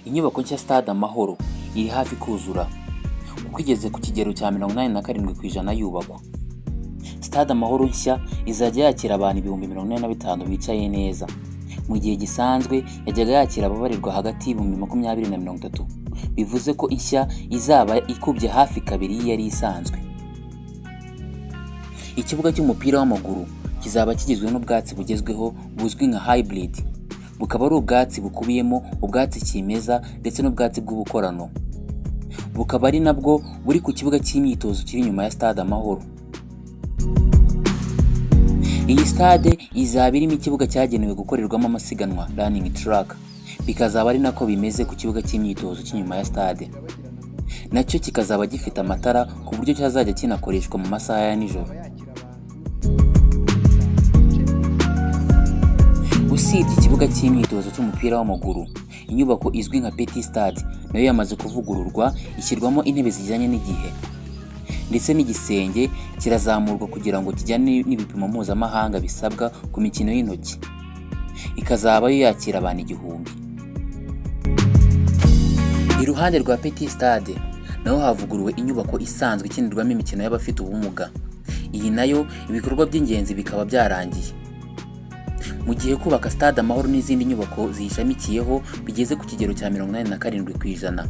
Inyubako nshya Stade Amahoro iri hafi kuzura kuko igeze ku kigero cya 87% yubakwa. Stade Amahoro nshya izajya yakira abantu 45,000 bicaye neza. Mu gihe gisanzwe yajyaga yakira ababarirwa hagati y'ibihumbi 20 na 30. Bivuze ko inshya izaba ikubye hafi kabiri yari isanzwe. Ikibuga cy'umupira w'amaguru kizaba kigizwe n'ubwatsi bugezweho buzwi nka hybrid. Bukaba ari ubwatsi bukubiyemo ubwatsi kimeza ndetse n'ubwatsi bw'ubukorano. Bukaba ari nabwo buri ku kibuga cy'imyitozo kiri nyuma ya Stade Amahoro. Iyi stade izaba irimo ikibuga cyagenewe gukorerwamo amasiganwa running track. Bikazaba ari nako bimeze ku kibuga cy'imyitozo cy'inyuma ya stade. Nacyo kikazaba gifite amatara ku buryo cyazajya kinakoreshwa mu masaha ya nijoro. Usibye ikibuga cy'imyitozo cy'umupira w'amaguru, inyubako izwi nka Petit Stade nayo yamaze kuvugururwa ishyirwamo intebe zijyanye n'igihe. Ndetse n'igisenge kirazamurwa kugira ngo kijyane n'ibipimo mpuzamahanga bisabwa ku mikino y'intoki. Ikazaba yo yakira abantu 1000. Iruhande rwa Petit Stade naho havuguruwe inyubako isanzwe ikinirwamo imikino y'abafite ubumuga. Iyi nayo ibikorwa by'ingenzi bikaba byarangiye. Mu gihe kubaka Stade Amahoro n'izindi nyubako ziyishamikiyeho bigeze ku kigero cya 87%.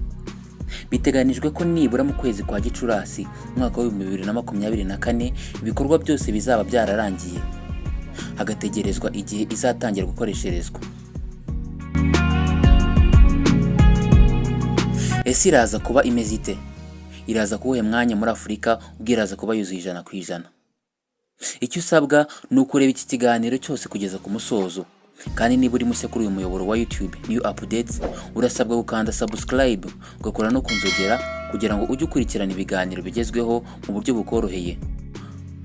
Biteganijwe ko nibura mu kwezi kwa Gicurasi umwaka wa 2024 ibikorwa byose bizaba byararangiye. Hagategerezwa igihe izatangira gukoresherezwa. Ese iraza kuba imeze ite? Iraza kuwuhe mwanya muri Afurika ubwiraza kuba yuzuye 100%? Icyo usabwa ni ukureba iki kiganiro cyose kugeza ku musozo. Kandi niba uri mushya kuri uyu muyoboro wa YouTube New Updates, urasabwa gukanda subscribe, ugakora no kunzogera kugira ngo ujye ukurikirana ibiganiro bigezweho mu buryo bukoroheye.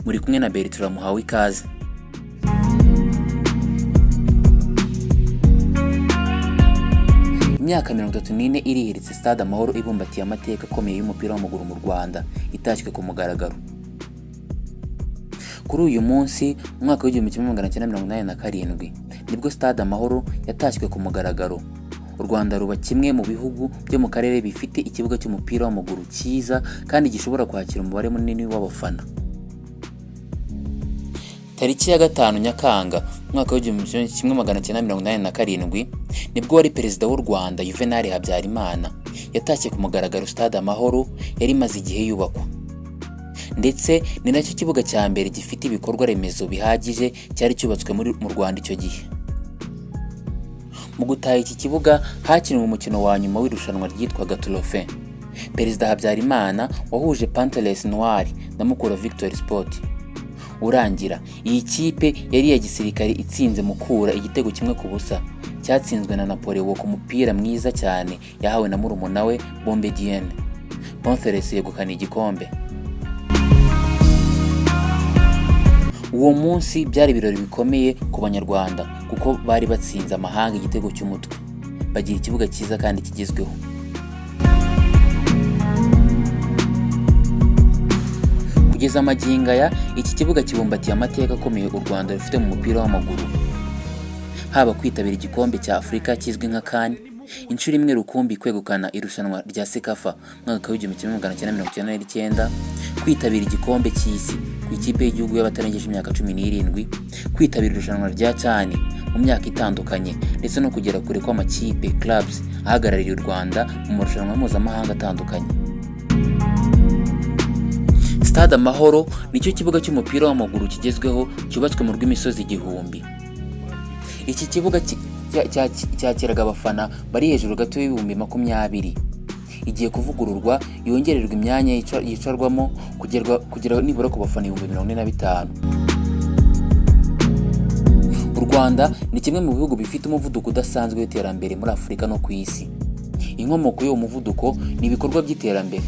Muri kumwe na Bertrand Muhawe ikaze. Imyaka 34 irihiritse Stade Amahoro ibumbatiye amateka akomeye y'umupira w'amaguru mu Rwanda itashywe ku mugaragaro. Kuri uyu munsi umwaka w'1987 nibwo Stade Amahoro yatashywe ku mugaragaro. U Rwanda ruba kimwe mu bihugu byo mu karere bifite ikibuga cy'umupira w'amaguru cyiza kandi gishobora kwakira umubare munini w'abafana. Tariki ya 5 Nyakanga umwaka w'1987 nibwo wari perezida w'u Rwanda Juvenal Habyarimana yatashye ku mugaragaro Stade Amahoro yari imaze igihe yubakwa. Ndetse ni nacyo kibuga cya mbere gifite ibikorwa remezo bihagije cyari cyubatswe mu Rwanda icyo gihe. Mu gutaha iki kibuga hakinwe umukino wa nyuma w'irushanwa ryitwaga Trophée. Perezida Habyarimana wahuje Panthères Noires na Mukura Victory Sport. Urangira iyi kipe yari ya gisirikare itsinze Mukura igitego 1-0 cyatsinzwe na Napoleon ku mupira mwiza cyane yahawe na murumuna we Bombe Dienne. Panthères yegukana igikombe. Uwo munsi byari ibirori bikomeye ku Banyarwanda kuko bari batsinze amahanga igitego cy'umutwe. Bagira ikibuga cyiza kandi kigezweho. Kugeza amaginga ya iki kibuga kibumbatiye amateka akomeye u Rwanda rufite mu mupira w'amaguru. Haba kwitabira igikombe cya Afurika kizwi nka CAN, inshuro imwe rukumbi kwegukana irushanwa rya Sekafa mwaka wa 1999, kwitabira igikombe cy'isi ku ikipe y'igihugu y'abatarengeje imyaka 17, kwitabira irushanwa rya CAN mu myaka itandukanye ndetse no kugera kure kw'amakipe clubs ahagarariye u Rwanda mu marushanwa mpuzamahanga atandukanye. Stade Amahoro nicyo kibuga cy'umupira w'amaguru kigezweho cyubatswe mu rw'imisozi 1000. Iki kibuga cyakiraga abafana bari hejuru gato y'ibihumbi 20. Igiye kuvugururwa yongererwa imyanya yicarwamo kugera nibura ku bafana 45,000. U Rwanda ni kimwe mu bihugu bifite umuvuduko udasanzwe w'iterambere muri Afurika no ku isi. Inkomoko y'uwo muvuduko ni ibikorwa by'iterambere.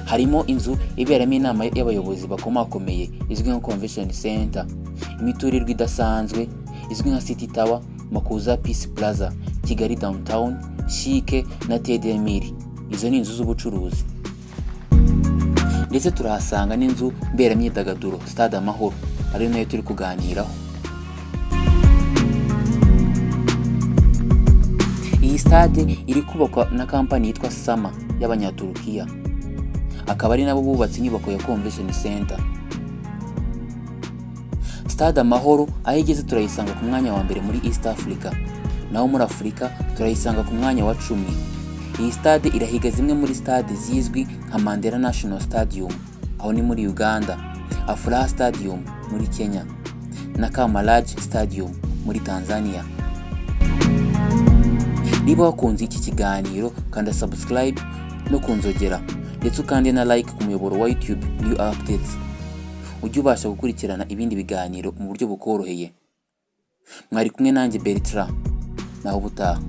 Harimo inzu iberamo inama y'abayobozi bakomakomeye izwi nka Convention Center, imiturirwa idasanzwe izwi nka City Tower, Makuza Peace Plaza, Kigali Downtown, Chic na TDMR. Izo ni inzu z'ubucuruzi. Ndetse turahasanga n'inzu mberamyidagaduro Stade Amahoro ari nayo turi kuganiraho. Iyi stade iri kubakwa na kampani yitwa Sama y'Abanyaturukiya, akaba ari nabo bubatse inyubako ya Convention Center. Stade Amahoro aho igeze turayisanga ku mwanya wa mbere muri East Africa, naho muri Afurika turayisanga ku mwanya wa 10. Iyi stade irahiga zimwe muri stade zizwi nka Mandela National Stadium aho ni muri Uganda, Afraha Stadium muri Kenya na Kamaraji Stadium muri Tanzania. Niba wakunze iki kiganiro kanda subscribe no kunzogera ndetse ukande na like ku muyoboro wa YouTube New Updates, ujye ubasha gukurikirana ibindi biganiro mu buryo bukoroheye. Mwari kumwe nanjye Bertrand, naho ubutaha.